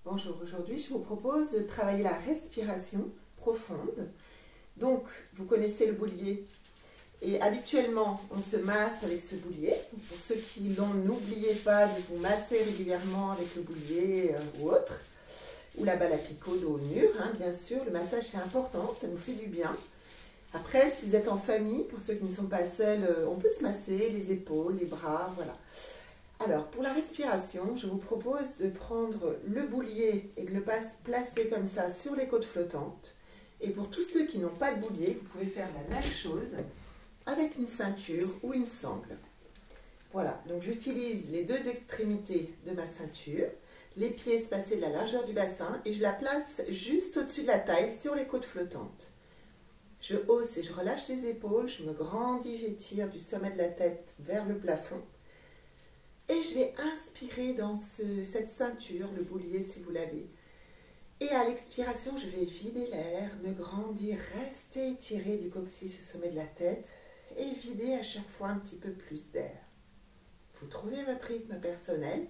Bonjour, aujourd'hui je vous propose de travailler la respiration profonde. Donc vous connaissez le boulier et habituellement on se masse avec ce boulier. Pour ceux qui l'ont, n'oubliez pas de vous masser régulièrement avec le boulier ou autre. Ou la balle à picot dos au mur, bien sûr, le massage c'est important, ça nous fait du bien. Après, si vous êtes en famille, pour ceux qui ne sont pas seuls, on peut se masser les épaules, les bras, voilà. Alors, pour la respiration, je vous propose de prendre le boulier et de le placer comme ça sur les côtes flottantes. Et pour tous ceux qui n'ont pas de boulier, vous pouvez faire la même chose avec une ceinture ou une sangle. Voilà, donc j'utilise les deux extrémités de ma ceinture, les pieds espacés de la largeur du bassin et je la place juste au-dessus de la taille sur les côtes flottantes. Je hausse et je relâche les épaules, je me grandis, j'étire du sommet de la tête vers le plafond. Et je vais inspirer dans cette ceinture, le boulier si vous l'avez. Et à l'expiration, je vais vider l'air, me grandir, rester étiré du coccyx au sommet de la tête et vider à chaque fois un petit peu plus d'air. Vous trouvez votre rythme personnel.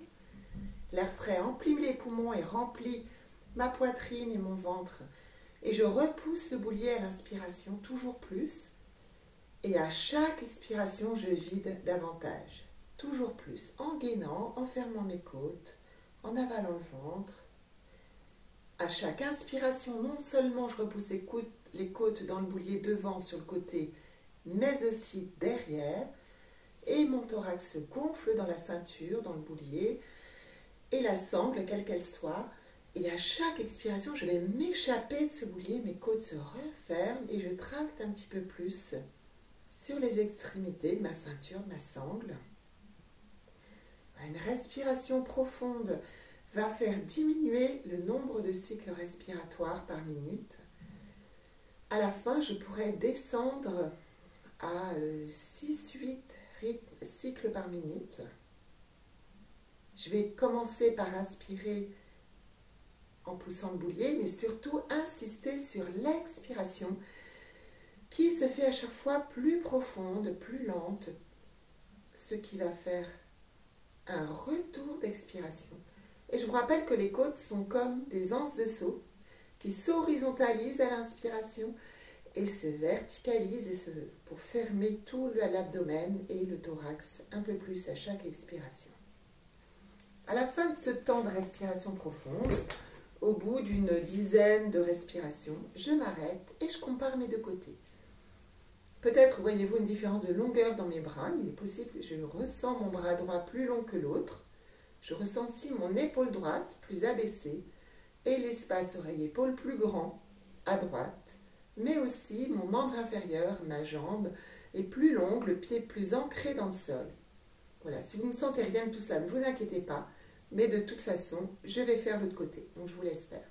L'air frais emplit les poumons et remplit ma poitrine et mon ventre. Et je repousse le boulier à l'inspiration, toujours plus. Et à chaque expiration, je vide davantage. Toujours plus, en gainant, en fermant mes côtes, en avalant le ventre. À chaque inspiration, non seulement je repousse les côtes dans le boulier devant sur le côté, mais aussi derrière. Et mon thorax se gonfle dans la ceinture, dans le boulier, et la sangle, quelle qu'elle soit. Et à chaque expiration, je vais m'échapper de ce boulier, mes côtes se referment et je tracte un petit peu plus sur les extrémités de ma ceinture, de ma sangle. Une respiration profonde va faire diminuer le nombre de cycles respiratoires par minute. À la fin, je pourrais descendre à 6-8 cycles par minute. Je vais commencer par inspirer en poussant le boulier, mais surtout insister sur l'expiration qui se fait à chaque fois plus profonde, plus lente, ce qui va faire un retour d'expiration. Et je vous rappelle que les côtes sont comme des anses de seau qui s'horizontalisent à l'inspiration et se verticalisent pour fermer tout l'abdomen et le thorax un peu plus à chaque expiration. À la fin de ce temps de respiration profonde, au bout d'une dizaine de respirations, je m'arrête et je compare mes deux côtés. Peut-être voyez-vous une différence de longueur dans mes bras. Il est possible que je ressens mon bras droit plus long que l'autre. Je ressens aussi mon épaule droite plus abaissée et l'espace oreille-épaule plus grand à droite. Mais aussi mon membre inférieur, ma jambe, est plus longue, le pied plus ancré dans le sol. Voilà, si vous ne sentez rien de tout ça, ne vous inquiétez pas. Mais de toute façon, je vais faire l'autre côté. Donc je vous laisse faire.